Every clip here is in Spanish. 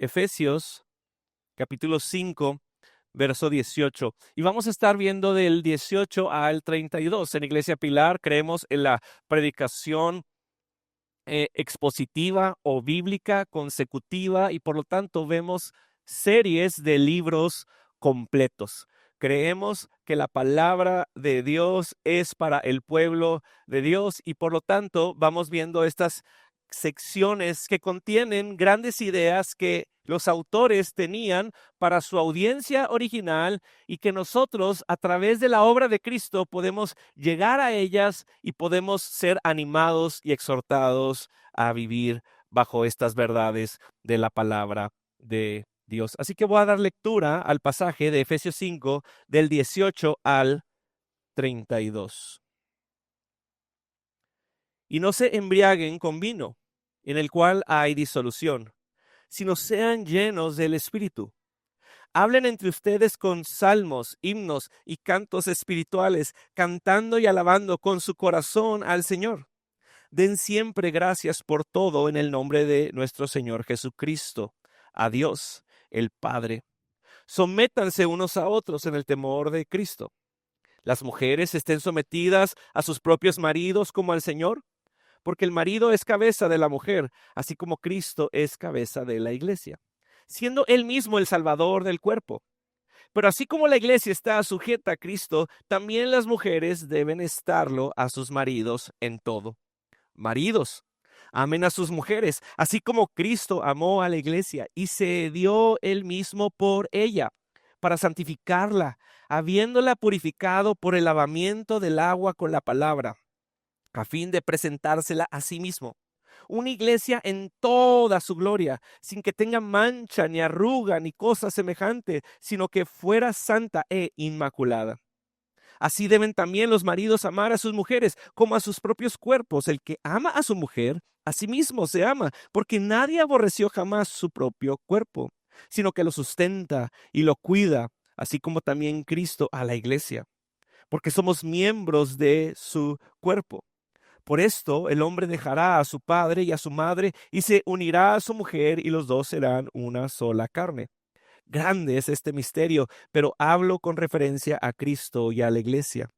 Efesios, capítulo 5, verso 18. Y vamos a estar viendo del 18 al 32. En Iglesia Pilar creemos en la predicación expositiva o bíblica consecutiva y por lo tanto vemos series de libros completos. Creemos que la palabra de Dios es para el pueblo de Dios y por lo tanto vamos viendo estas secciones que contienen grandes ideas que los autores tenían para su audiencia original y que nosotros a través de la obra de Cristo podemos llegar a ellas y podemos ser animados y exhortados a vivir bajo estas verdades de la palabra de Dios. Así que voy a dar lectura al pasaje de Efesios 5 del 18 al 32. Y no se embriaguen con vino, en el cual hay disolución, sino sean llenos del Espíritu. Hablen entre ustedes con salmos, himnos y cantos espirituales, cantando y alabando con su corazón al Señor. Den siempre gracias por todo en el nombre de nuestro Señor Jesucristo, a Dios, el Padre. Sométanse unos a otros en el temor de Cristo. Las mujeres estén sometidas a sus propios maridos como al Señor, porque el marido es cabeza de la mujer, así como Cristo es cabeza de la iglesia, siendo él mismo el Salvador del cuerpo. Pero así como la iglesia está sujeta a Cristo, también las mujeres deben estarlo a sus maridos en todo. Maridos, amen a sus mujeres, así como Cristo amó a la iglesia y se dio él mismo por ella, para santificarla, habiéndola purificado por el lavamiento del agua con la palabra, a fin de presentársela a sí mismo. Una iglesia en toda su gloria, sin que tenga mancha, ni arruga, ni cosa semejante, sino que fuera santa e inmaculada. Así deben también los maridos amar a sus mujeres como a sus propios cuerpos. El que ama a su mujer, a sí mismo se ama, porque nadie aborreció jamás su propio cuerpo, sino que lo sustenta y lo cuida, así como también Cristo a la iglesia, porque somos miembros de su cuerpo. Por esto el hombre dejará a su padre y a su madre y se unirá a su mujer y los dos serán una sola carne. Grande es este misterio, pero hablo con referencia a Cristo y a la iglesia.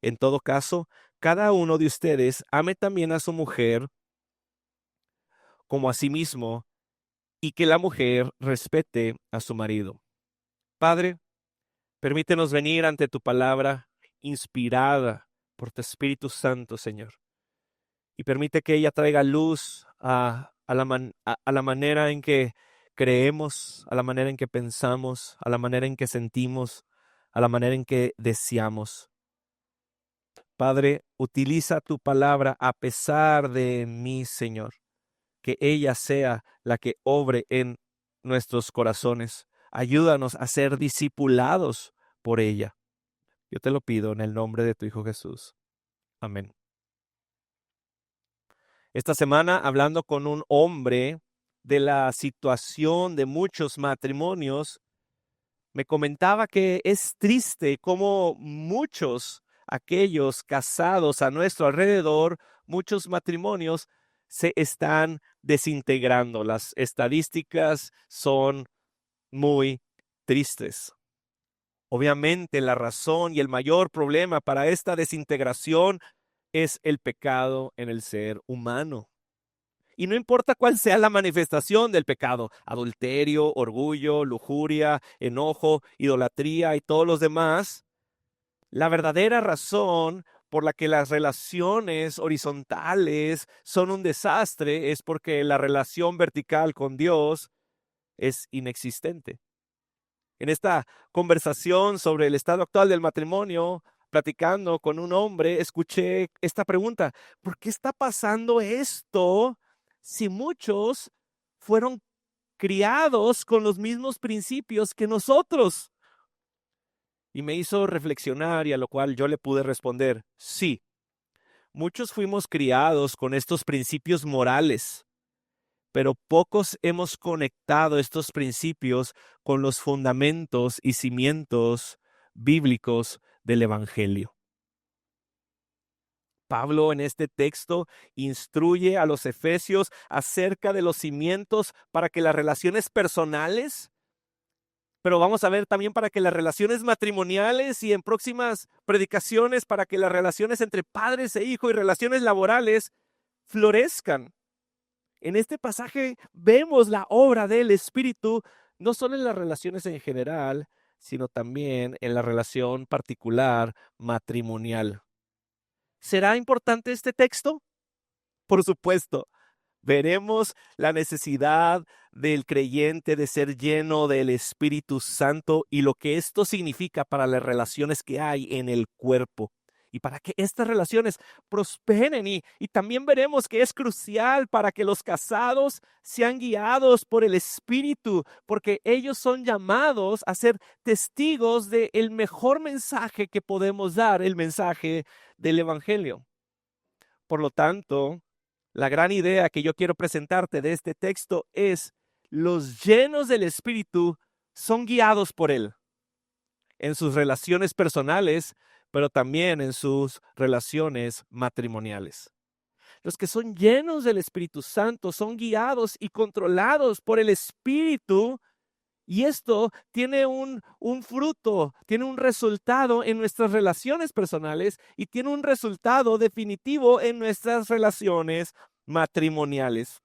En todo caso, cada uno de ustedes ame también a su mujer como a sí mismo y que la mujer respete a su marido. Padre, permítenos venir ante tu palabra inspirada por tu Espíritu Santo, Señor, y permite que ella traiga luz a la manera en que creemos, a la manera en que pensamos, a la manera en que sentimos, a la manera en que deseamos. Padre, utiliza tu palabra a pesar de mí, Señor. Que ella sea la que obre en nuestros corazones. Ayúdanos a ser discipulados por ella. Yo te lo pido en el nombre de tu Hijo Jesús. Amén. Esta semana, hablando con un hombre de la situación de muchos matrimonios, me comentaba que es triste cómo muchos, aquellos casados a nuestro alrededor, muchos matrimonios se están desintegrando. Las estadísticas son muy tristes. Obviamente, la razón y el mayor problema para esta desintegración es el pecado en el ser humano. Y no importa cuál sea la manifestación del pecado, adulterio, orgullo, lujuria, enojo, idolatría y todos los demás, la verdadera razón por la que las relaciones horizontales son un desastre es porque la relación vertical con Dios es inexistente. En esta conversación sobre el estado actual del matrimonio, platicando con un hombre, escuché esta pregunta: ¿por qué está pasando esto si muchos fueron criados con los mismos principios que nosotros? Y me hizo reflexionar, y a lo cual yo le pude responder: sí, muchos fuimos criados con estos principios morales, pero pocos hemos conectado estos principios con los fundamentos y cimientos bíblicos del Evangelio. Pablo en este texto instruye a los efesios acerca de los cimientos para que las relaciones personales, pero vamos a ver también para que las relaciones matrimoniales y en próximas predicaciones para que las relaciones entre padres e hijos y relaciones laborales florezcan. En este pasaje vemos la obra del Espíritu, no solo en las relaciones en general, sino también en la relación particular matrimonial. ¿Será importante este texto? Por supuesto. Veremos la necesidad del creyente de ser lleno del Espíritu Santo y lo que esto significa para las relaciones que hay en el cuerpo y para que estas relaciones prosperen. Y también veremos que es crucial para que los casados sean guiados por el Espíritu, porque ellos son llamados a ser testigos del mejor mensaje que podemos dar, el mensaje del Evangelio. Por lo tanto, la gran idea que yo quiero presentarte de este texto es: los llenos del Espíritu son guiados por Él en sus relaciones personales, pero también en sus relaciones matrimoniales. Los que son llenos del Espíritu Santo son guiados y controlados por el Espíritu, y esto tiene un fruto, tiene un resultado en nuestras relaciones personales y tiene un resultado definitivo en nuestras relaciones matrimoniales.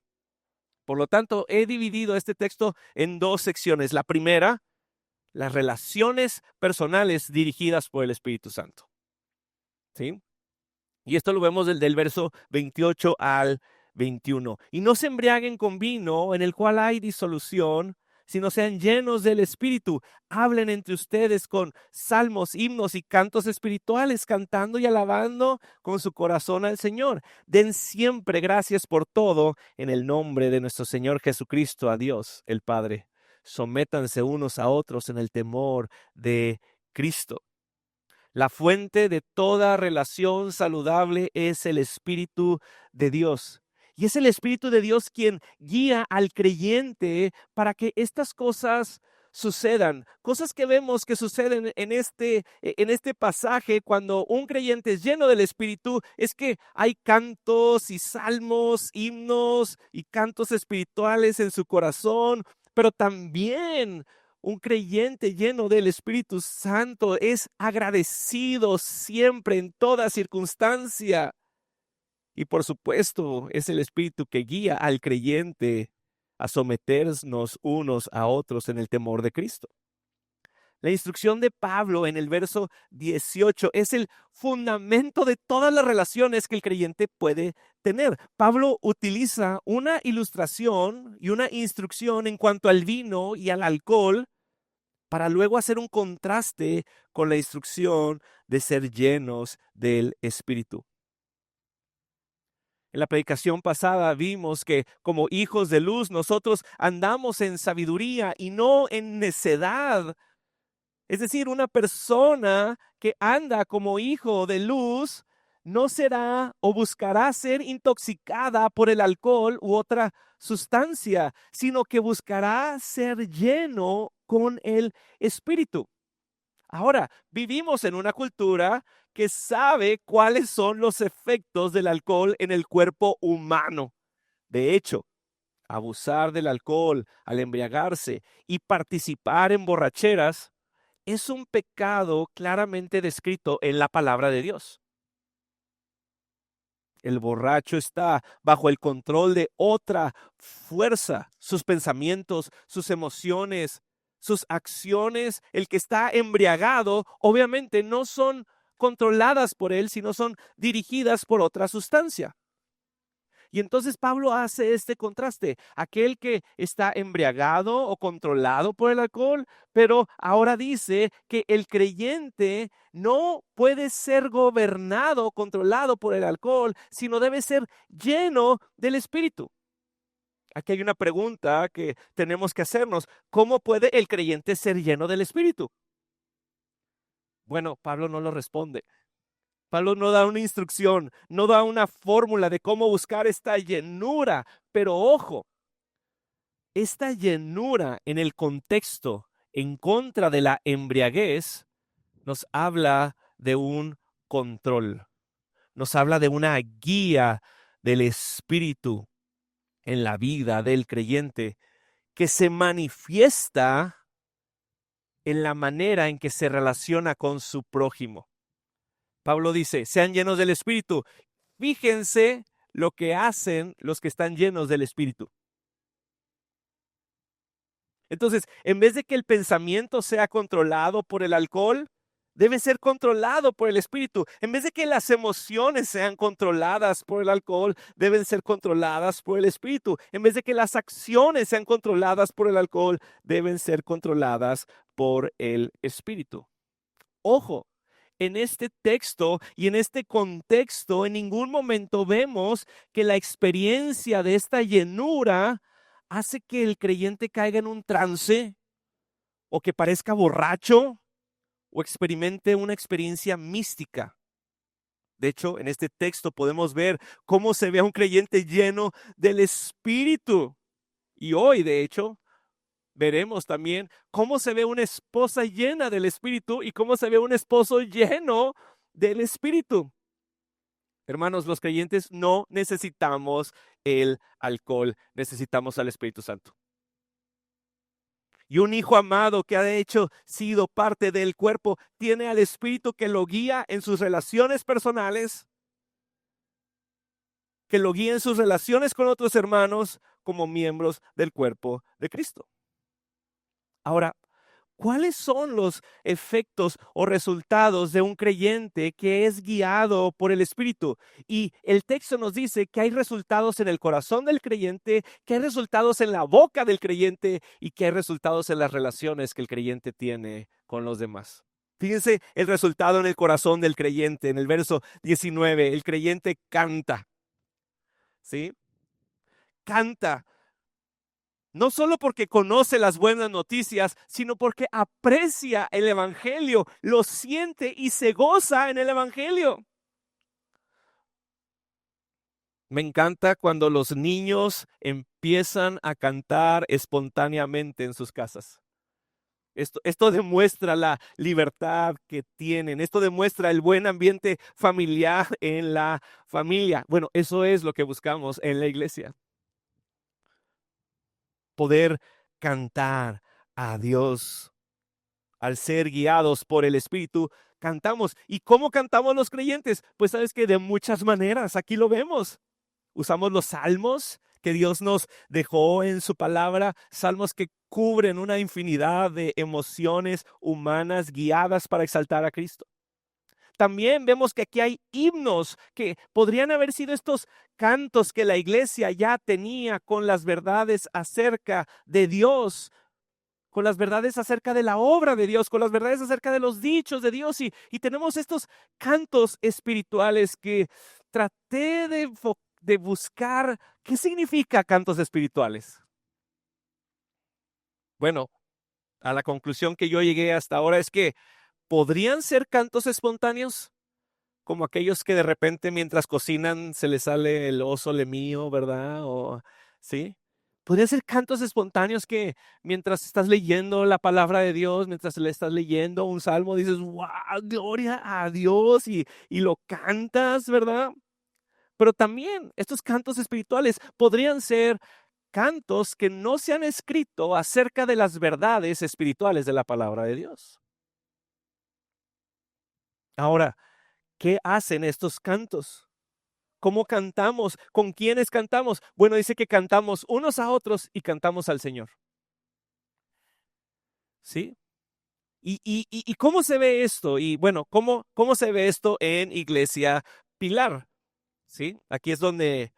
Por lo tanto, he dividido este texto en dos secciones. La primera, las relaciones personales dirigidas por el Espíritu Santo. ¿Sí? Y esto lo vemos del verso 28 al 21. Y no se embriaguen con vino en el cual hay disolución, sino sean llenos del Espíritu. Hablen entre ustedes con salmos, himnos y cantos espirituales, cantando y alabando con su corazón al Señor. Den siempre gracias por todo en el nombre de nuestro Señor Jesucristo, a Dios el Padre. Sométanse unos a otros en el temor de Cristo. La fuente de toda relación saludable es el Espíritu de Dios. Y es el Espíritu de Dios quien guía al creyente para que estas cosas sucedan. Cosas que vemos que suceden en este pasaje cuando un creyente es lleno del Espíritu, es que hay cantos y salmos, himnos y cantos espirituales en su corazón, pero también un creyente lleno del Espíritu Santo es agradecido siempre en toda circunstancia. Y por supuesto, es el Espíritu que guía al creyente a someternos unos a otros en el temor de Cristo. La instrucción de Pablo en el verso 18 es el fundamento de todas las relaciones que el creyente puede tener. Pablo utiliza una ilustración y una instrucción en cuanto al vino y al alcohol para luego hacer un contraste con la instrucción de ser llenos del Espíritu. En la predicación pasada vimos que como hijos de luz nosotros andamos en sabiduría y no en necedad. Es decir, una persona que anda como hijo de luz no será o buscará ser intoxicada por el alcohol u otra sustancia, sino que buscará ser lleno con el Espíritu. Ahora, vivimos en una cultura que sabe cuáles son los efectos del alcohol en el cuerpo humano. De hecho, abusar del alcohol al embriagarse y participar en borracheras es un pecado claramente descrito en la palabra de Dios. El borracho está bajo el control de otra fuerza. Sus pensamientos, sus emociones, sus acciones, el que está embriagado, obviamente no son controladas por él, sino son dirigidas por otra sustancia. Y entonces Pablo hace este contraste, aquel que está embriagado o controlado por el alcohol, pero ahora dice que el creyente no puede ser gobernado o controlado por el alcohol, sino debe ser lleno del Espíritu. Aquí hay una pregunta que tenemos que hacernos: ¿cómo puede el creyente ser lleno del Espíritu? Bueno, Pablo no lo responde. Pablo no da una instrucción, no da una fórmula de cómo buscar esta llenura, pero ojo, esta llenura en el contexto en contra de la embriaguez nos habla de un control. nos habla de una guía del Espíritu en la vida del creyente que se manifiesta en la manera en que se relaciona con su prójimo. Pablo dice, sean llenos del Espíritu. Fíjense lo que hacen los que están llenos del Espíritu. Entonces, en vez de que el pensamiento sea controlado por el alcohol, debe ser controlado por el Espíritu. En vez de que las emociones sean controladas por el alcohol, deben ser controladas por el Espíritu. En vez de que las acciones sean controladas por el alcohol, deben ser controladas por el Espíritu. Ojo, en este texto y en este contexto, en ningún momento vemos que la experiencia de esta llenura hace que el creyente caiga en un trance o que parezca borracho o experimente una experiencia mística. De hecho, en este texto podemos ver cómo se ve a un creyente lleno del Espíritu. Y hoy, de hecho, veremos también cómo se ve una esposa llena del Espíritu y cómo se ve un esposo lleno del Espíritu. Hermanos, los creyentes no necesitamos el alcohol, necesitamos al Espíritu Santo. Y un hijo amado que ha sido parte del cuerpo, tiene al Espíritu que lo guía en sus relaciones personales, que lo guía en sus relaciones con otros hermanos como miembros del cuerpo de Cristo. Ahora, ¿cuáles son los efectos o resultados de un creyente que es guiado por el Espíritu? Y el texto nos dice que hay resultados en el corazón del creyente, que hay resultados en la boca del creyente y que hay resultados en las relaciones que el creyente tiene con los demás. Fíjense el resultado en el corazón del creyente. En el verso 19, el creyente canta. ¿Sí? Canta. No solo porque conoce las buenas noticias, sino porque aprecia el Evangelio, lo siente y se goza en el Evangelio. Me encanta cuando los niños empiezan a cantar espontáneamente en sus casas. Esto demuestra la libertad que tienen. Esto demuestra el buen ambiente familiar en la familia. Bueno, eso es lo que buscamos en la iglesia. Poder cantar a Dios. Al ser guiados por el Espíritu, cantamos. ¿Y cómo cantamos los creyentes? Pues sabes que de muchas maneras, aquí lo vemos. Usamos los salmos que Dios nos dejó en su palabra, salmos que cubren una infinidad de emociones humanas guiadas para exaltar a Cristo. También vemos que aquí hay himnos que podrían haber sido estos cantos que la iglesia ya tenía con las verdades acerca de Dios, con las verdades acerca de la obra de Dios, con las verdades acerca de los dichos de Dios. Y tenemos estos cantos espirituales que traté de buscar qué significa cantos espirituales. Bueno, a la conclusión que yo llegué hasta ahora es que podrían ser cantos espontáneos, como aquellos que de repente mientras cocinan se les sale el oso le mío, ¿verdad? O, ¿sí? Podrían ser cantos espontáneos que mientras estás leyendo la palabra de Dios, mientras le estás leyendo un salmo, dices, wow, gloria a Dios, y lo cantas, ¿verdad? Pero también estos cantos espirituales podrían ser cantos que no se han escrito acerca de las verdades espirituales de la palabra de Dios. Ahora, ¿qué hacen estos cantos? ¿Cómo cantamos? ¿Con quiénes cantamos? Bueno, dice que cantamos unos a otros y cantamos al Señor. ¿Sí? ¿Y cómo se ve esto? Y bueno, ¿cómo se ve esto en Iglesia Pilar? ¿Sí? Aquí es donde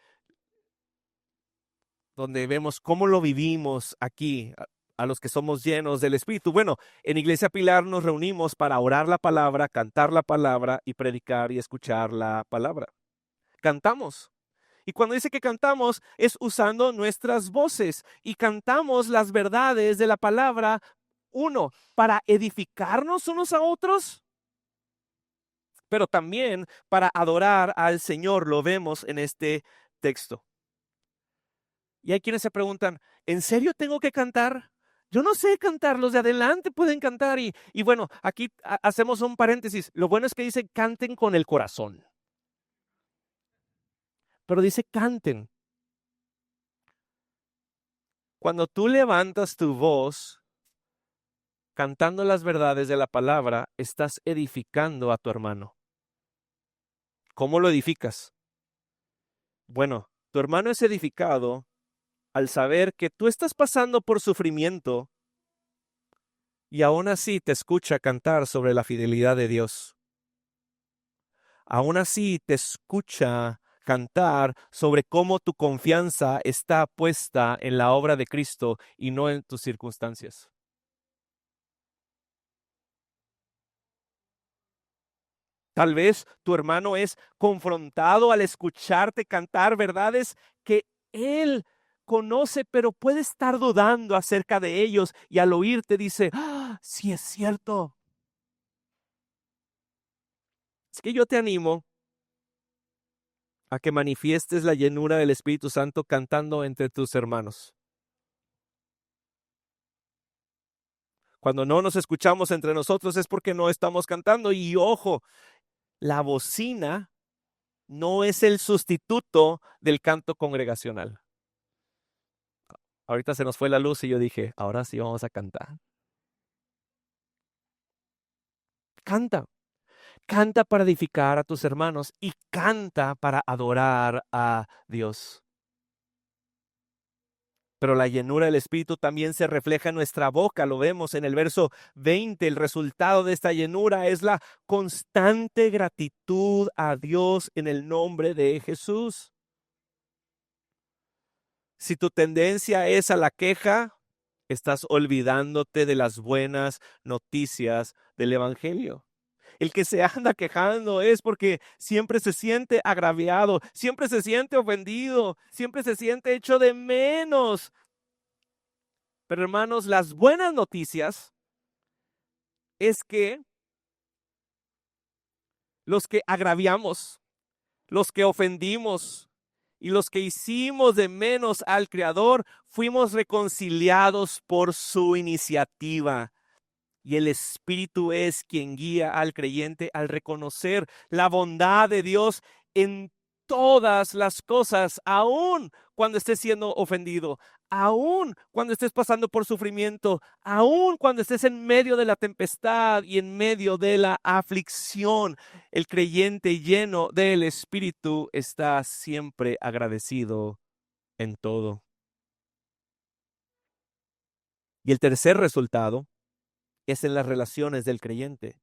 vemos cómo lo vivimos aquí, a los que somos llenos del Espíritu. Bueno, en Iglesia Pilar nos reunimos para orar la palabra, cantar la palabra y predicar y escuchar la palabra. Cantamos. Y cuando dice que cantamos es usando nuestras voces y cantamos las verdades de la palabra, uno, para edificarnos unos a otros, pero también para adorar al Señor. Lo vemos en este texto. Y hay quienes se preguntan, ¿en serio tengo que cantar? Yo no sé cantar, los de adelante pueden cantar. Y bueno, aquí hacemos un paréntesis. Lo bueno es que dice canten con el corazón. pero dice canten. Cuando tú levantas tu voz cantando las verdades de la palabra, estás edificando a tu hermano. ¿Cómo lo edificas? Bueno, tu hermano es edificado al saber que tú estás pasando por sufrimiento y aún así te escucha cantar sobre la fidelidad de Dios. Aún así te escucha cantar sobre cómo tu confianza está puesta en la obra de Cristo y no en tus circunstancias. Tal vez tu hermano es confrontado al escucharte cantar verdades que él conoce, pero puede estar dudando acerca de ellos y al oírte dice, sí es cierto. Es que yo te animo a que manifiestes la llenura del Espíritu Santo cantando entre tus hermanos. Cuando no nos escuchamos entre nosotros es porque no estamos cantando. Y ojo, la bocina no es el sustituto del canto congregacional. Ahorita se nos fue la luz y yo dije, ahora sí vamos a cantar. Canta. Canta para edificar a tus hermanos y canta para adorar a Dios. Pero la llenura del Espíritu también se refleja en nuestra boca. Lo vemos en el verso 20. El resultado de esta llenura es la constante gratitud a Dios en el nombre de Jesús. Si tu tendencia es a la queja, estás olvidándote de las buenas noticias del Evangelio. El que se anda quejando es porque siempre se siente agraviado, siempre se siente ofendido, siempre se siente hecho de menos. Pero hermanos, las buenas noticias es que los que agraviamos, los que ofendimos y los que hicimos de menos al Creador, fuimos reconciliados por su iniciativa. Y el Espíritu es quien guía al creyente al reconocer la bondad de Dios en todas las cosas, aun cuando estés siendo ofendido, aun cuando estés pasando por sufrimiento, aun cuando estés en medio de la tempestad y en medio de la aflicción. El creyente lleno del Espíritu está siempre agradecido en todo. Y el tercer resultado es en las relaciones del creyente.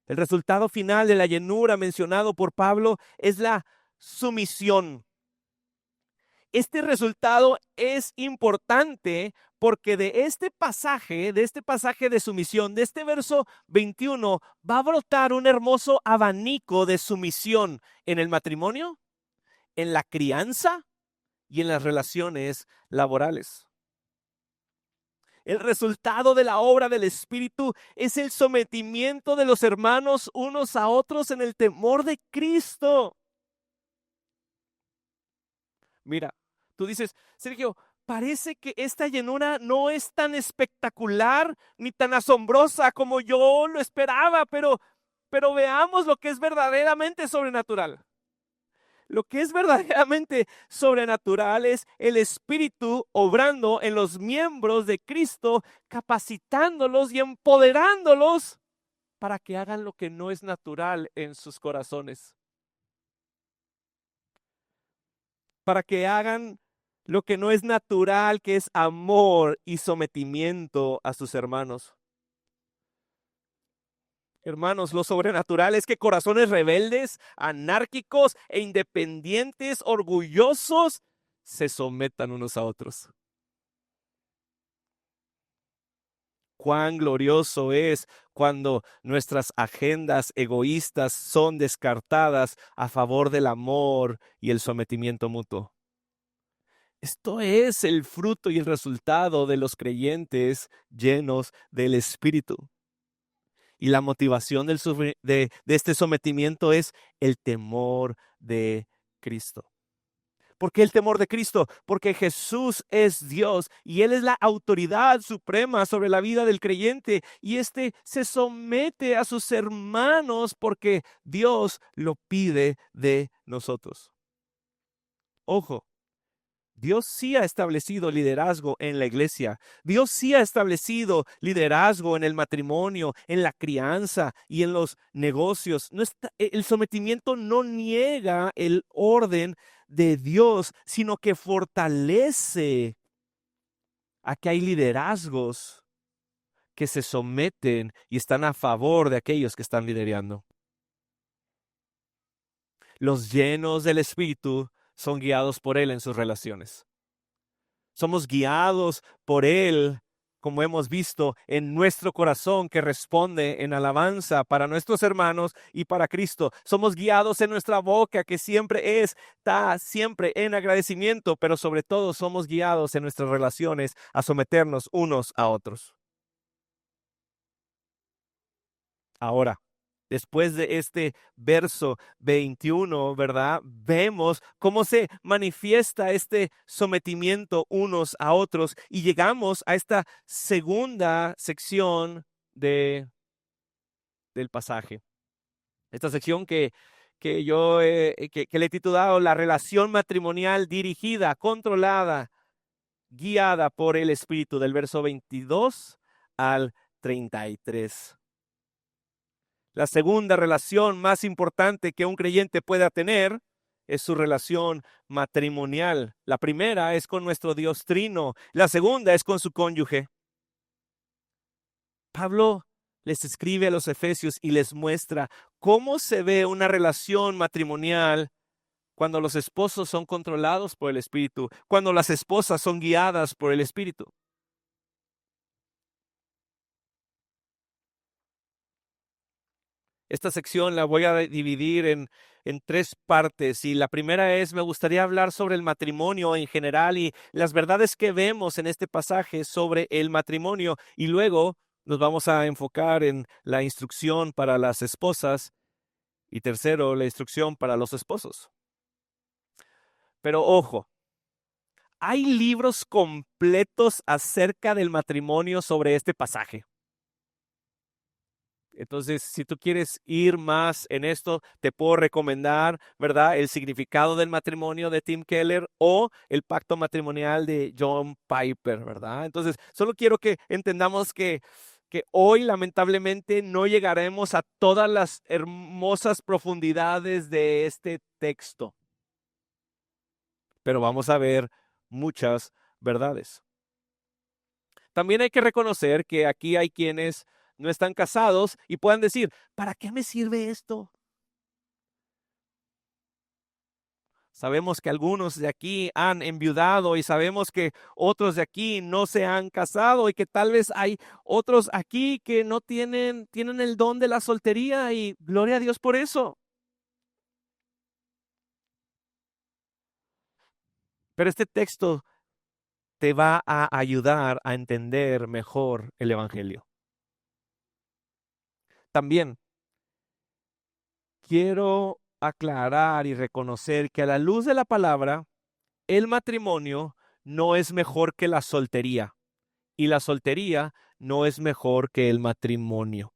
El resultado final de la llenura mencionado por Pablo es la sumisión. Este resultado es importante porque de este pasaje de sumisión, de este verso 21, va a brotar un hermoso abanico de sumisión en el matrimonio, en la crianza y en las relaciones laborales. El resultado de la obra del Espíritu es el sometimiento de los hermanos unos a otros en el temor de Cristo. Mira, tú dices, Sergio, parece que esta llenura no es tan espectacular ni tan asombrosa como yo lo esperaba, pero veamos lo que es verdaderamente sobrenatural. Lo que es verdaderamente sobrenatural es el Espíritu obrando en los miembros de Cristo, capacitándolos y empoderándolos para que hagan lo que no es natural en sus corazones. Para que hagan lo que no es natural, que es amor y sometimiento a sus hermanos. Hermanos, lo sobrenatural es que corazones rebeldes, anárquicos e independientes, orgullosos, se sometan unos a otros. Cuán glorioso es cuando nuestras agendas egoístas son descartadas a favor del amor y el sometimiento mutuo. Esto es el fruto y el resultado de los creyentes llenos del Espíritu. Y la motivación de este sometimiento es el temor de Cristo. ¿Por qué el temor de Cristo? Porque Jesús es Dios y Él es la autoridad suprema sobre la vida del creyente y éste se somete a sus hermanos porque Dios lo pide de nosotros. Ojo, Dios sí ha establecido liderazgo en la iglesia. Dios sí ha establecido liderazgo en el matrimonio, en la crianza y en los negocios. El sometimiento no niega el orden de Dios, sino que fortalece a que hay liderazgos que se someten y están a favor de aquellos que están liderando. Los llenos del Espíritu son guiados por Él en sus relaciones. Somos guiados por Él, como hemos visto, en nuestro corazón que responde en alabanza para nuestros hermanos y para Cristo. Somos guiados en nuestra boca que está siempre en agradecimiento, pero sobre todo somos guiados en nuestras relaciones a someternos unos a otros. Ahora, después de este verso 21, ¿verdad? Vemos cómo se manifiesta este sometimiento unos a otros y llegamos a esta segunda sección del pasaje. Esta sección que yo que le he titulado La relación matrimonial dirigida, controlada, guiada por el Espíritu, del verso 22 al 33. La segunda relación más importante que un creyente pueda tener es su relación matrimonial. La primera es con nuestro Dios Trino. La segunda es con su cónyuge. Pablo les escribe a los Efesios y les muestra cómo se ve una relación matrimonial cuando los esposos son controlados por el Espíritu, cuando las esposas son guiadas por el Espíritu. Esta sección la voy a dividir en tres partes y la primera me gustaría hablar sobre el matrimonio en general y las verdades que vemos en este pasaje sobre el matrimonio y luego nos vamos a enfocar en la instrucción para las esposas y tercero, la instrucción para los esposos. Pero ojo, hay libros completos acerca del matrimonio sobre este pasaje. Entonces, si tú quieres ir más en esto, te puedo recomendar, ¿verdad? El significado del matrimonio de Tim Keller o el pacto matrimonial de John Piper, ¿verdad? Entonces, solo quiero que entendamos que hoy lamentablemente no llegaremos a todas las hermosas profundidades de este texto, pero vamos a ver muchas verdades. También hay que reconocer que aquí hay quienes no están casados y puedan decir, ¿para qué me sirve esto? Sabemos que algunos de aquí han enviudado y sabemos que otros de aquí no se han casado y que tal vez hay otros aquí que no tienen el don de la soltería y gloria a Dios por eso. Pero este texto te va a ayudar a entender mejor el Evangelio. También quiero aclarar y reconocer que a la luz de la palabra, el matrimonio no es mejor que la soltería y la soltería no es mejor que el matrimonio.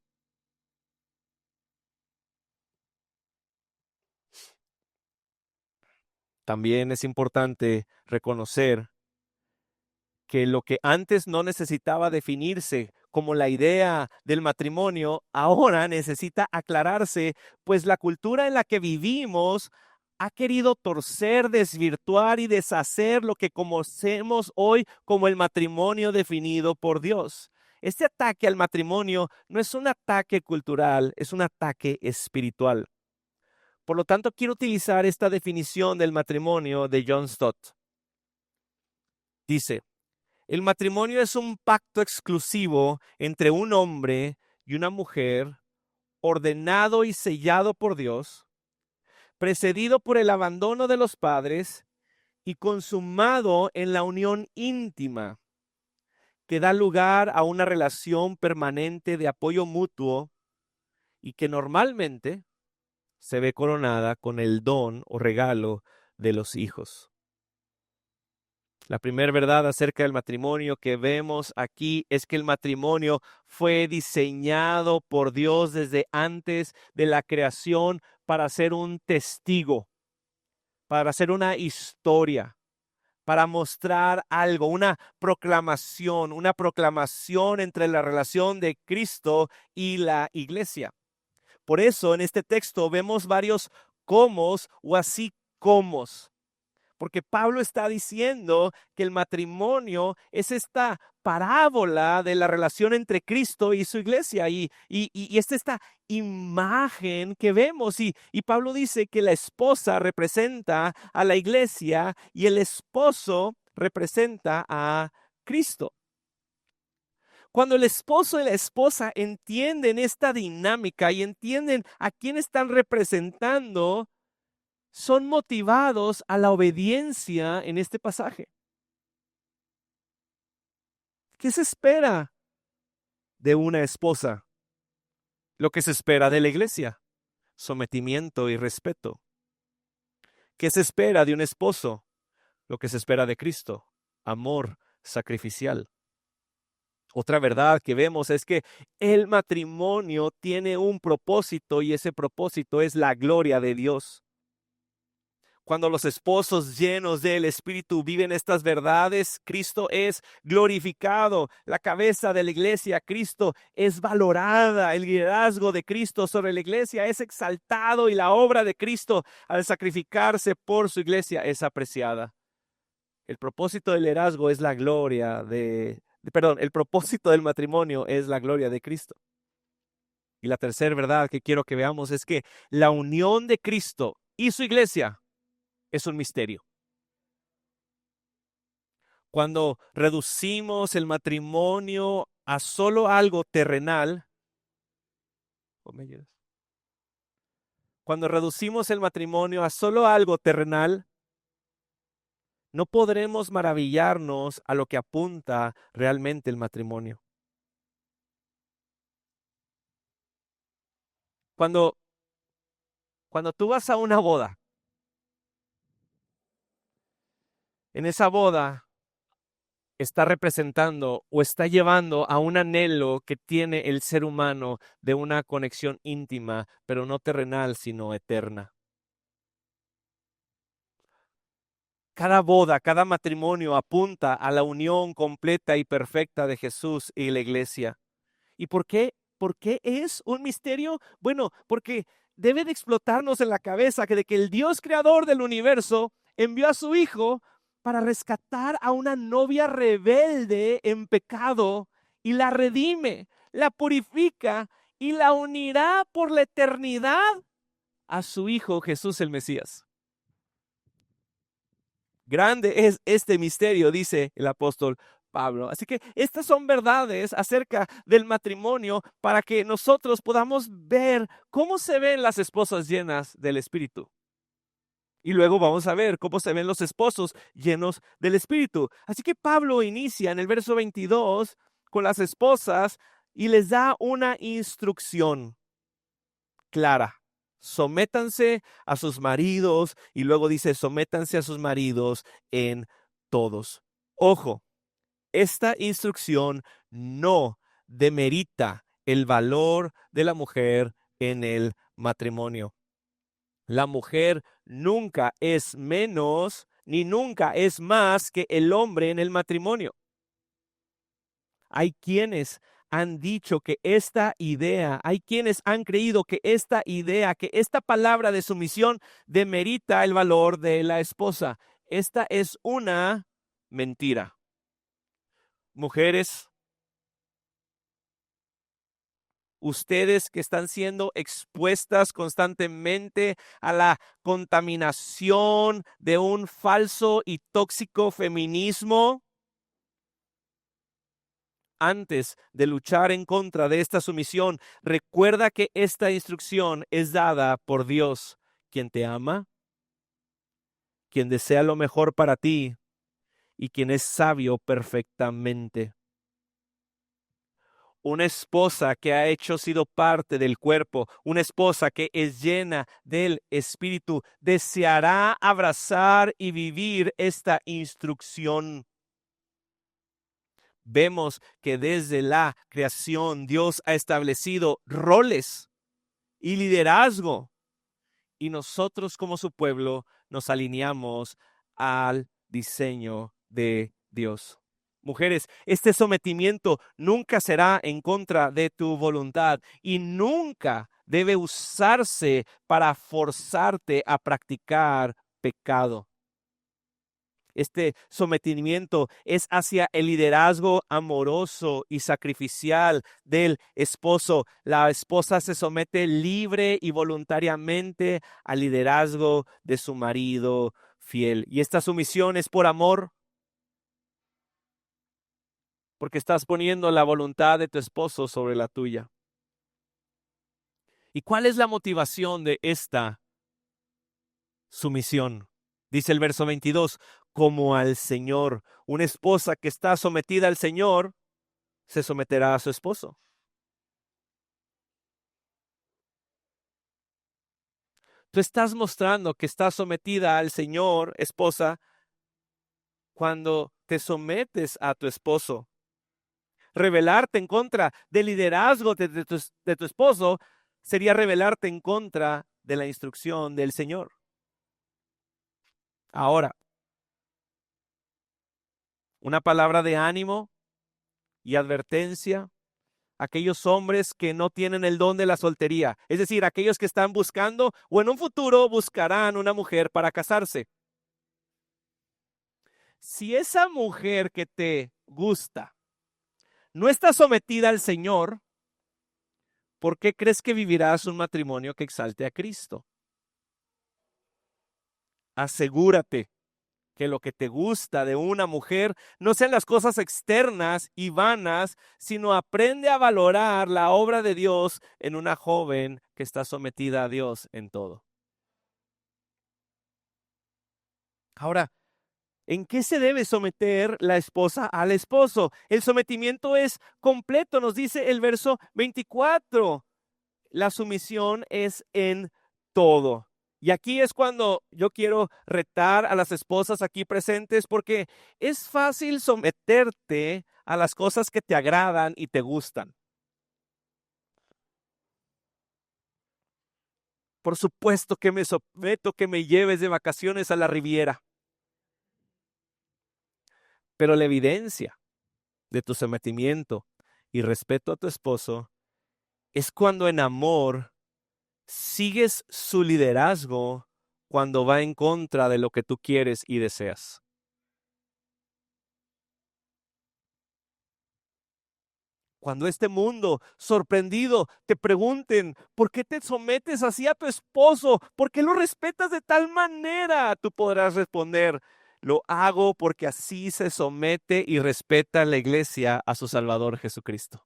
También es importante reconocer que lo que antes no necesitaba definirse como la idea del matrimonio, ahora necesita aclararse, pues la cultura en la que vivimos ha querido torcer, desvirtuar y deshacer lo que conocemos hoy como el matrimonio definido por Dios. Este ataque al matrimonio no es un ataque cultural, es un ataque espiritual. Por lo tanto, quiero utilizar esta definición del matrimonio de John Stott. Dice, el matrimonio es un pacto exclusivo entre un hombre y una mujer, ordenado y sellado por Dios, precedido por el abandono de los padres y consumado en la unión íntima, que da lugar a una relación permanente de apoyo mutuo y que normalmente se ve coronada con el don o regalo de los hijos. La primera verdad acerca del matrimonio que vemos aquí es que el matrimonio fue diseñado por Dios desde antes de la creación para ser un testigo. para hacer una historia, para mostrar algo, una proclamación entre la relación de Cristo y la iglesia. Por eso en este texto vemos varios comos o así comos, porque Pablo está diciendo que el matrimonio es esta parábola de la relación entre Cristo y su iglesia, y es esta imagen que vemos, y Pablo dice que la esposa representa a la iglesia y el esposo representa a Cristo. Cuando el esposo y la esposa entienden esta dinámica y entienden a quién están representando, son motivados a la obediencia en este pasaje. ¿Qué se espera de una esposa? Lo que se espera de la iglesia: sometimiento y respeto. ¿Qué se espera de un esposo? Lo que se espera de Cristo: amor sacrificial. Otra verdad que vemos es que el matrimonio tiene un propósito, y ese propósito es la gloria de Dios. Cuando los esposos llenos del Espíritu viven estas verdades, Cristo es glorificado. La cabeza de la iglesia, Cristo, es valorada. El liderazgo de Cristo sobre la iglesia es exaltado, y la obra de Cristo al sacrificarse por su iglesia es apreciada. El propósito del liderazgo es la gloria el propósito del matrimonio es la gloria de Cristo. Y la tercera verdad que quiero que veamos es que la unión de Cristo y su iglesia es un misterio. Cuando reducimos el matrimonio a solo algo terrenal, no podremos maravillarnos a lo que apunta realmente el matrimonio. Cuando tú vas a una boda, en esa boda está representando o está llevando a un anhelo que tiene el ser humano de una conexión íntima, pero no terrenal, sino eterna. Cada boda, cada matrimonio apunta a la unión completa y perfecta de Jesús y la iglesia. ¿Y por qué? ¿Por qué es un misterio? Bueno, porque debe de explotarnos en la cabeza de que el Dios creador del universo envió a su Hijo para rescatar a una novia rebelde en pecado, y la redime, la purifica y la unirá por la eternidad a su Hijo Jesús el Mesías. Grande es este misterio, dice el apóstol Pablo. Así que estas son verdades acerca del matrimonio para que nosotros podamos ver cómo se ven las esposas llenas del Espíritu. Y luego vamos a ver cómo se ven los esposos llenos del Espíritu. Así que Pablo inicia en el verso 22 con las esposas y les da una instrucción clara. Sométanse a sus maridos, y luego dice: sométanse a sus maridos en todos. Ojo, esta instrucción no demerita el valor de la mujer en el matrimonio. La mujer nunca es menos ni nunca es más que el hombre en el matrimonio. Hay quienes han dicho que hay quienes han creído que esta palabra de sumisión demerita el valor de la esposa. Esta es una mentira. Mujeres, ustedes que están siendo expuestas constantemente a la contaminación de un falso y tóxico feminismo, antes de luchar en contra de esta sumisión, recuerda que esta instrucción es dada por Dios, quien te ama, quien desea lo mejor para ti y quien es sabio perfectamente. Una esposa que ha sido parte del cuerpo, una esposa que es llena del Espíritu, deseará abrazar y vivir esta instrucción. Vemos que desde la creación Dios ha establecido roles y liderazgo, y nosotros como su pueblo nos alineamos al diseño de Dios. Mujeres, este sometimiento nunca será en contra de tu voluntad y nunca debe usarse para forzarte a practicar pecado. Este sometimiento es hacia el liderazgo amoroso y sacrificial del esposo. La esposa se somete libre y voluntariamente al liderazgo de su marido fiel. Y esta sumisión es por amor, porque estás poniendo la voluntad de tu esposo sobre la tuya. ¿Y cuál es la motivación de esta sumisión? Dice el verso 22, como al Señor. Una esposa que está sometida al Señor se someterá a su esposo. Tú estás mostrando que estás sometida al Señor, esposa, cuando te sometes a tu esposo. Rebelarte en contra del liderazgo de tu esposo sería rebelarte en contra de la instrucción del Señor. Ahora, una palabra de ánimo y advertencia a aquellos hombres que no tienen el don de la soltería, es decir, aquellos que están buscando o en un futuro buscarán una mujer para casarse. Si esa mujer que te gusta no está sometida al Señor, ¿por qué crees que vivirás un matrimonio que exalte a Cristo? Asegúrate que lo que te gusta de una mujer no sean las cosas externas y vanas, sino aprende a valorar la obra de Dios en una joven que está sometida a Dios en todo. Ahora, ¿en qué se debe someter la esposa al esposo? El sometimiento es completo, nos dice el verso 24. La sumisión es en todo. Y aquí es cuando yo quiero retar a las esposas aquí presentes, porque es fácil someterte a las cosas que te agradan y te gustan. Por supuesto que me someto que me lleves de vacaciones a la Riviera, pero la evidencia de tu sometimiento y respeto a tu esposo es cuando en amor sigues su liderazgo cuando va en contra de lo que tú quieres y deseas. Cuando este mundo sorprendido te pregunten, ¿por qué te sometes así a tu esposo? ¿Por qué lo respetas de tal manera? Tú podrás responder, lo hago porque así se somete y respeta la iglesia a su Salvador Jesucristo.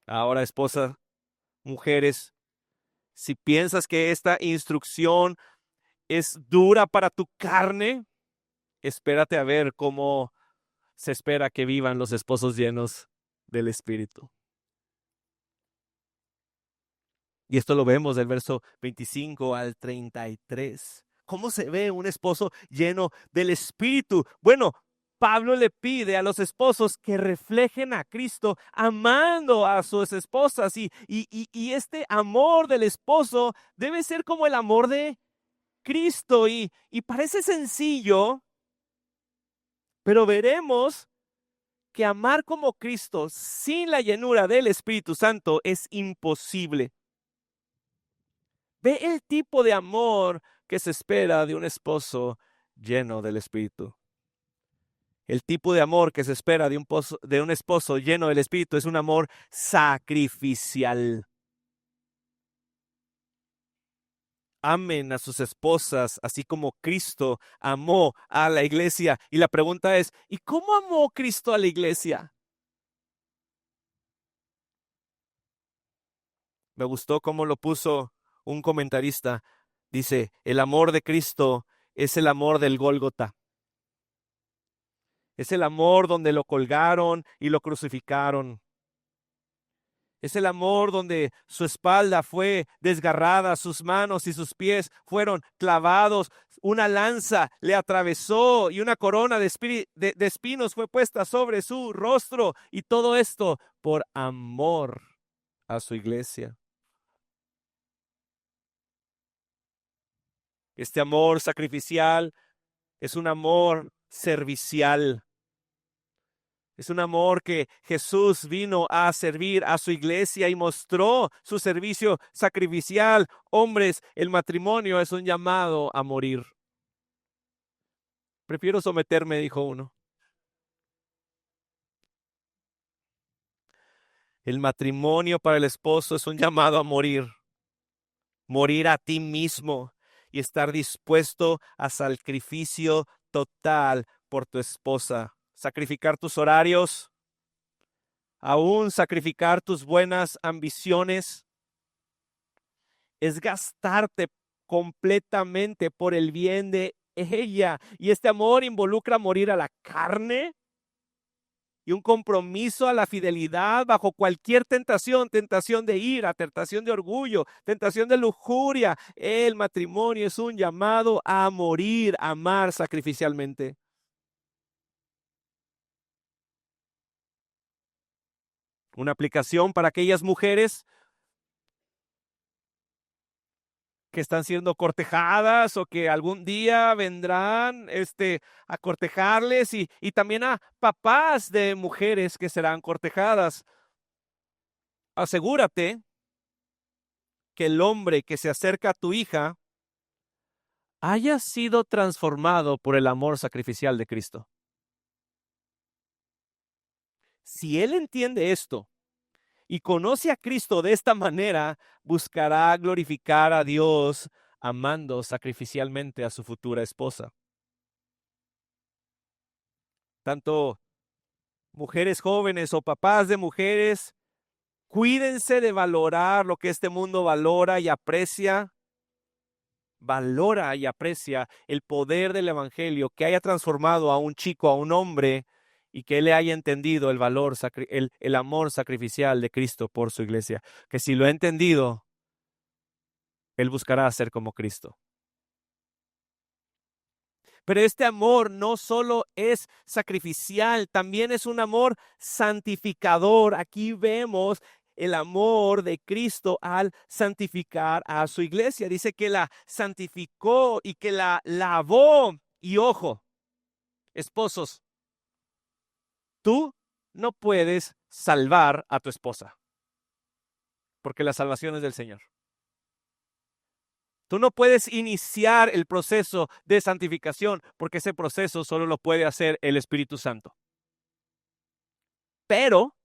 Ahora, esposa, mujeres, si piensas que esta instrucción es dura para tu carne, espérate a ver cómo se espera que vivan los esposos llenos del Espíritu. Y esto lo vemos del verso 25 al 33. ¿Cómo se ve un esposo lleno del Espíritu? Bueno, Pablo le pide a los esposos que reflejen a Cristo amando a sus esposas y este amor del esposo debe ser como el amor de Cristo y parece sencillo, pero veremos que amar como Cristo sin la llenura del Espíritu Santo es imposible. Ve el tipo de amor que se espera de un esposo lleno del Espíritu. El tipo de amor que se espera de un esposo lleno del Espíritu es un amor sacrificial. Amen a sus esposas, así como Cristo amó a la iglesia. Y la pregunta es, ¿y cómo amó Cristo a la iglesia? Me gustó cómo lo puso un comentarista. Dice, el amor de Cristo es el amor del Gólgota. Es el amor donde lo colgaron y lo crucificaron. Es el amor donde su espalda fue desgarrada, sus manos y sus pies fueron clavados, una lanza le atravesó y una corona de espinos fue puesta sobre su rostro. Y todo esto por amor a su iglesia. Este amor sacrificial es un amor servicial. Es un amor que Jesús vino a servir a su iglesia y mostró su servicio sacrificial. Hombres, el matrimonio es un llamado a morir. Prefiero someterme, dijo uno. El matrimonio para el esposo es un llamado a morir. Morir a ti mismo y estar dispuesto a sacrificio total por tu esposa. Sacrificar tus horarios, aún sacrificar tus buenas ambiciones, es gastarte completamente por el bien de ella. Y este amor involucra morir a la carne y un compromiso a la fidelidad bajo cualquier tentación, tentación de ira, tentación de orgullo, tentación de lujuria. El matrimonio es un llamado a morir, a amar sacrificialmente. Una aplicación para aquellas mujeres que están siendo cortejadas o que algún día vendrán a cortejarles y también a papás de mujeres que serán cortejadas. Asegúrate que el hombre que se acerca a tu hija haya sido transformado por el amor sacrificial de Cristo. Si él entiende esto y conoce a Cristo de esta manera, buscará glorificar a Dios amando sacrificialmente a su futura esposa. Tanto mujeres jóvenes o papás de mujeres, cuídense de valorar lo que este mundo valora y aprecia. Valora y aprecia el poder del evangelio que haya transformado a un chico, a un hombre, y que él haya entendido el valor, el amor sacrificial de Cristo por su iglesia. Que si lo ha entendido, él buscará ser como Cristo. Pero este amor no solo es sacrificial, también es un amor santificador. Aquí vemos el amor de Cristo al santificar a su iglesia. Dice que la santificó y que la lavó. Y ojo, esposos, tú no puedes salvar a tu esposa, porque la salvación es del Señor. Tú no puedes iniciar el proceso de santificación porque ese proceso solo lo puede hacer el Espíritu Santo. Pero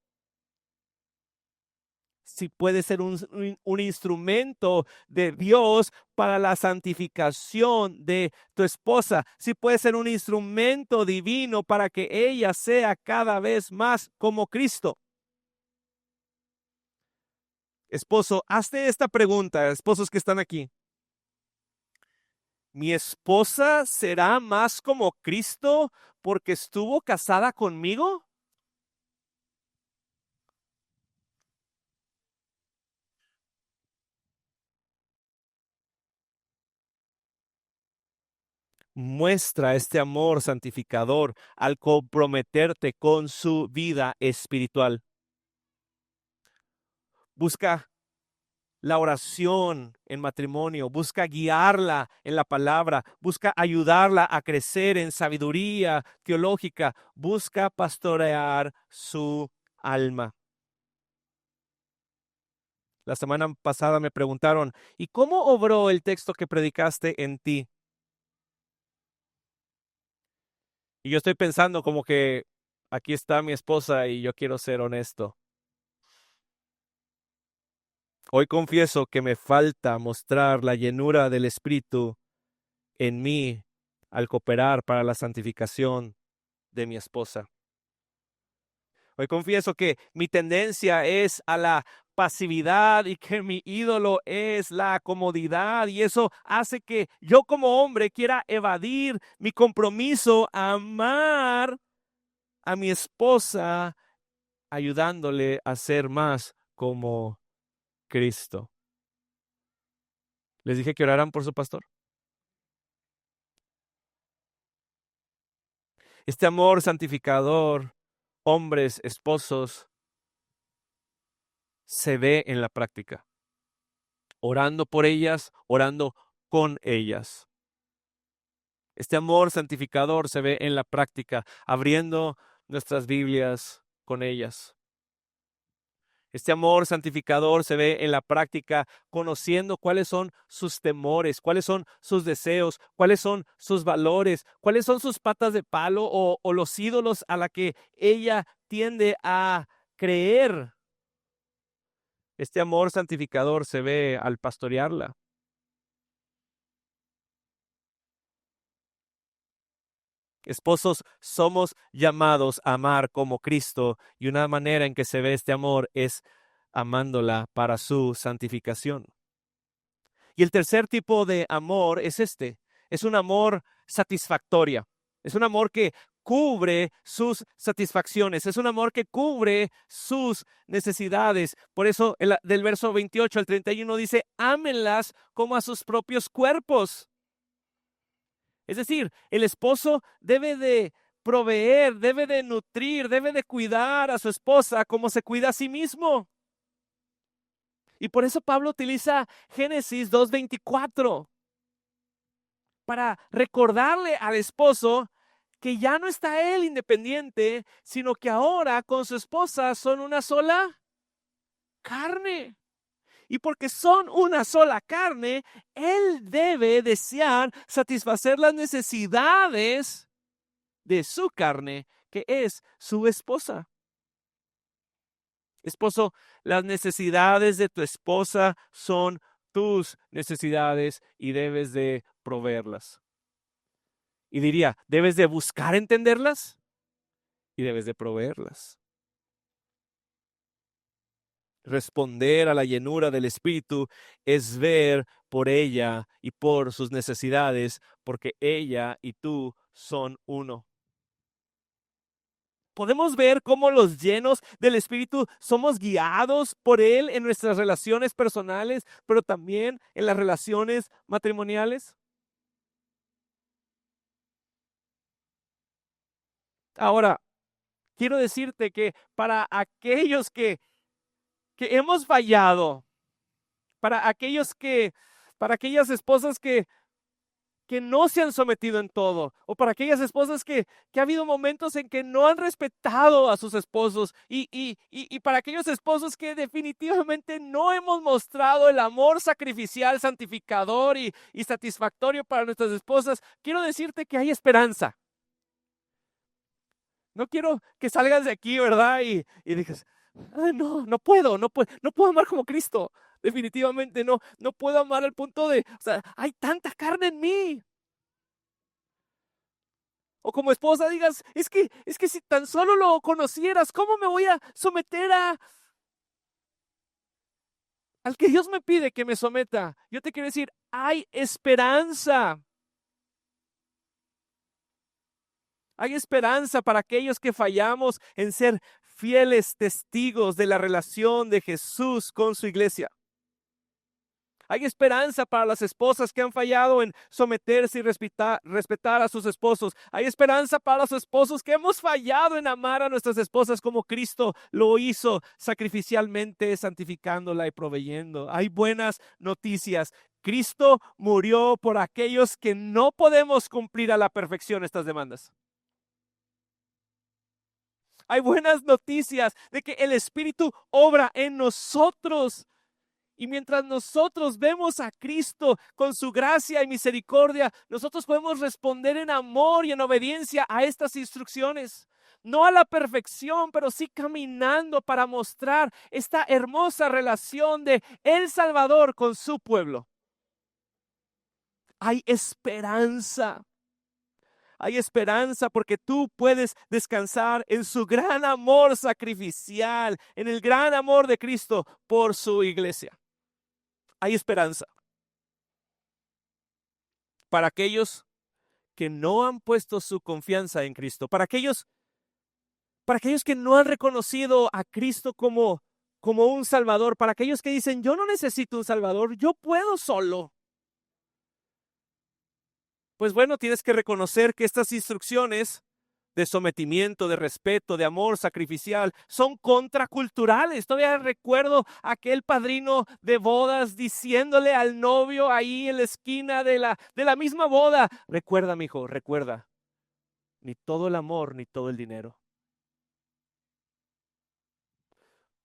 sí puede ser un instrumento de Dios para la santificación de tu esposa. Sí puede ser un instrumento divino para que ella sea cada vez más como Cristo. Esposo, hazte esta pregunta, esposos que están aquí. ¿Mi esposa será más como Cristo porque estuvo casada conmigo? Muestra este amor santificador al comprometerte con su vida espiritual. Busca la oración en matrimonio, busca guiarla en la palabra, busca ayudarla a crecer en sabiduría teológica, busca pastorear su alma. La semana pasada me preguntaron, ¿y cómo obró el texto que predicaste en ti? Y yo estoy pensando como que aquí está mi esposa y yo quiero ser honesto. Hoy confieso que me falta mostrar la llenura del Espíritu en mí al cooperar para la santificación de mi esposa. Hoy confieso que mi tendencia es a la pasividad y que mi ídolo es la comodidad y eso hace que yo como hombre quiera evadir mi compromiso a amar a mi esposa ayudándole a ser más como Cristo. Les dije que oraran por su pastor. Este amor santificador, hombres, esposos, se ve en la práctica. Orando por ellas, orando con ellas. Este amor santificador se ve en la práctica, abriendo nuestras Biblias con ellas. Este amor santificador se ve en la práctica, conociendo cuáles son sus temores, cuáles son sus deseos, cuáles son sus valores, cuáles son sus patas de palo o los ídolos a la que ella tiende a creer. Este amor santificador se ve al pastorearla. Esposos, somos llamados a amar como Cristo, y una manera en que se ve este amor es amándola para su santificación. Y el tercer tipo de amor es es un amor satisfactorio, es un amor que cubre sus satisfacciones, es un amor que cubre sus necesidades. Por eso del verso 28 al 31 dice, ámenlas como a sus propios cuerpos. Es decir, el esposo debe de proveer, debe de nutrir, debe de cuidar a su esposa como se cuida a sí mismo. Y por eso Pablo utiliza Génesis 2:24 para recordarle al esposo que ya no está él independiente, sino que ahora con su esposa son una sola carne. Y porque son una sola carne, él debe desear satisfacer las necesidades de su carne, que es su esposa. Esposo, las necesidades de tu esposa son tus necesidades y debes de proveerlas. Y diría, debes de buscar entenderlas y debes de proveerlas. Responder a la llenura del Espíritu es ver por ella y por sus necesidades, porque ella y tú son uno. Podemos ver cómo los llenos del Espíritu somos guiados por Él en nuestras relaciones personales, pero también en las relaciones matrimoniales. Ahora, quiero decirte que para aquellos que hemos fallado, para para aquellas esposas que no se han sometido en todo, o para aquellas esposas que ha habido momentos en que no han respetado a sus esposos, y para aquellos esposos que definitivamente no hemos mostrado el amor sacrificial, santificador y satisfactorio para nuestras esposas, quiero decirte que hay esperanza. No quiero que salgas de aquí, ¿verdad? Y digas, ay, no puedo amar como Cristo. Definitivamente no puedo amar al punto de, o sea, hay tanta carne en mí. O como esposa digas, es que si tan solo lo conocieras, ¿cómo me voy a someter al que Dios me pide que me someta? Yo te quiero decir, hay esperanza. Hay esperanza para aquellos que fallamos en ser fieles testigos de la relación de Jesús con su iglesia. Hay esperanza para las esposas que han fallado en someterse y respetar a sus esposos. Hay esperanza para los esposos que hemos fallado en amar a nuestras esposas como Cristo lo hizo, sacrificialmente, santificándola y proveyendo. Hay buenas noticias. Cristo murió por aquellos que no podemos cumplir a la perfección estas demandas. Hay buenas noticias de que el Espíritu obra en nosotros. Y mientras nosotros vemos a Cristo con su gracia y misericordia, nosotros podemos responder en amor y en obediencia a estas instrucciones. No a la perfección, pero sí caminando para mostrar esta hermosa relación de el Salvador con su pueblo. Hay esperanza. Hay esperanza porque tú puedes descansar en su gran amor sacrificial, en el gran amor de Cristo por su iglesia. Hay esperanza para aquellos que no han puesto su confianza en Cristo, para aquellos que no han reconocido a Cristo como un Salvador, para aquellos que dicen, yo no necesito un Salvador, yo puedo solo. Pues bueno, tienes que reconocer que estas instrucciones de sometimiento, de respeto, de amor sacrificial, son contraculturales. Todavía recuerdo aquel padrino de bodas diciéndole al novio ahí en la esquina de la misma boda: recuerda, mijo, recuerda, ni todo el amor, ni todo el dinero.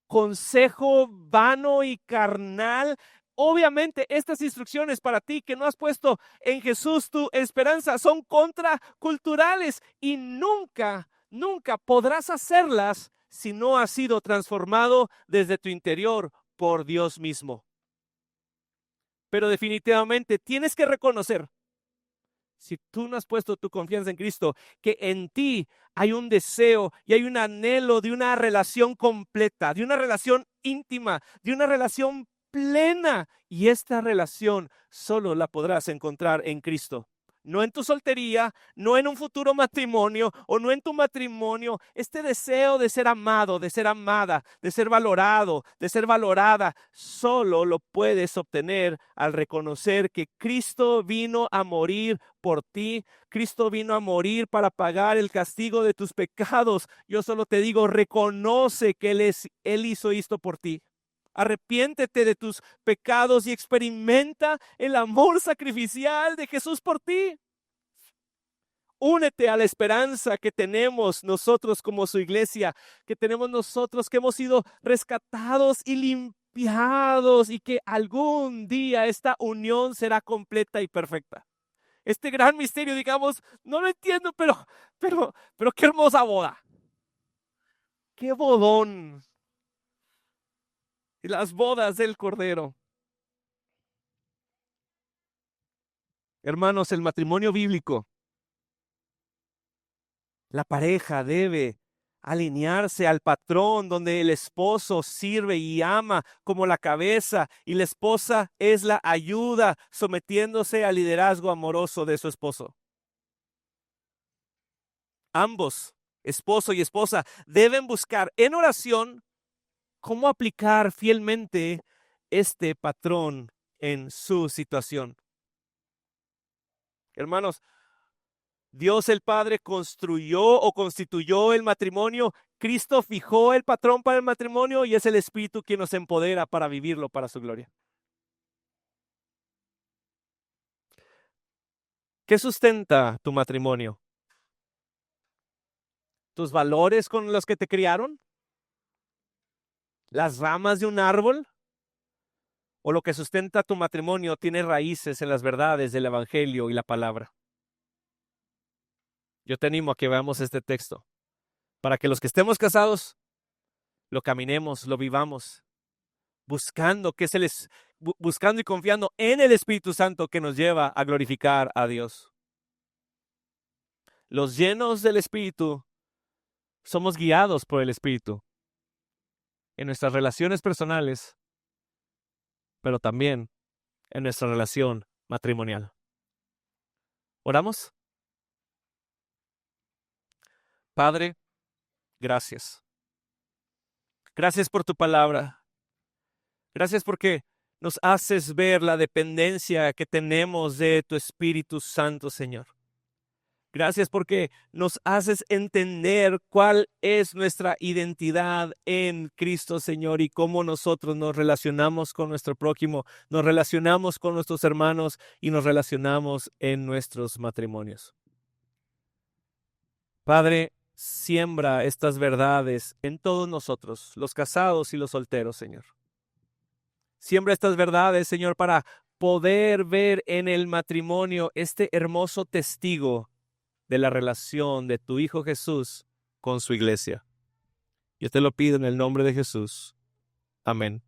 Consejo vano y carnal. Obviamente estas instrucciones para ti que no has puesto en Jesús tu esperanza son contraculturales y nunca, nunca podrás hacerlas si no has sido transformado desde tu interior por Dios mismo. Pero definitivamente tienes que reconocer, si tú no has puesto tu confianza en Cristo, que en ti hay un deseo y hay un anhelo de una relación completa, de una relación íntima, de una relación plena. Y esta relación solo la podrás encontrar en Cristo. No en tu soltería, no en un futuro matrimonio o no en tu matrimonio. Este deseo de ser amado, de ser amada, de ser valorado, de ser valorada, solo lo puedes obtener al reconocer que Cristo vino a morir por ti. Cristo vino a morir para pagar el castigo de tus pecados. Yo solo te digo, reconoce que Él hizo esto por ti. Arrepiéntete de tus pecados y experimenta el amor sacrificial de Jesús por ti. Únete a la esperanza que tenemos nosotros como su iglesia, que tenemos nosotros que hemos sido rescatados y limpiados y que algún día esta unión será completa y perfecta. Este gran misterio, digamos, no lo entiendo, pero qué hermosa boda. Qué bodón. Y las bodas del Cordero. Hermanos, el matrimonio bíblico, la pareja debe alinearse al patrón donde el esposo sirve y ama como la cabeza y la esposa es la ayuda, sometiéndose al liderazgo amoroso de su esposo. Ambos, esposo y esposa, deben buscar en oración cómo aplicar fielmente este patrón en su situación. Hermanos, Dios el Padre construyó o constituyó el matrimonio. Cristo fijó el patrón para el matrimonio y es el Espíritu quien nos empodera para vivirlo para su gloria. ¿Qué sustenta tu matrimonio? ¿Tus valores con los que te criaron? ¿Las ramas de un árbol? ¿O lo que sustenta tu matrimonio tiene raíces en las verdades del Evangelio y la palabra? Yo te animo a que veamos este texto, para que los que estemos casados, lo caminemos, lo vivamos, buscando y confiando en el Espíritu Santo que nos lleva a glorificar a Dios. Los llenos del Espíritu somos guiados por el Espíritu en nuestras relaciones personales, pero también en nuestra relación matrimonial. ¿Oramos? Padre, gracias. Gracias por tu palabra. Gracias porque nos haces ver la dependencia que tenemos de tu Espíritu Santo, Señor. Gracias porque nos haces entender cuál es nuestra identidad en Cristo, Señor, y cómo nosotros nos relacionamos con nuestro prójimo, nos relacionamos con nuestros hermanos y nos relacionamos en nuestros matrimonios. Padre, siembra estas verdades en todos nosotros, los casados y los solteros, Señor. Siembra estas verdades, Señor, para poder ver en el matrimonio este hermoso testigo de la relación de tu Hijo Jesús con su iglesia. Yo te lo pido en el nombre de Jesús. Amén.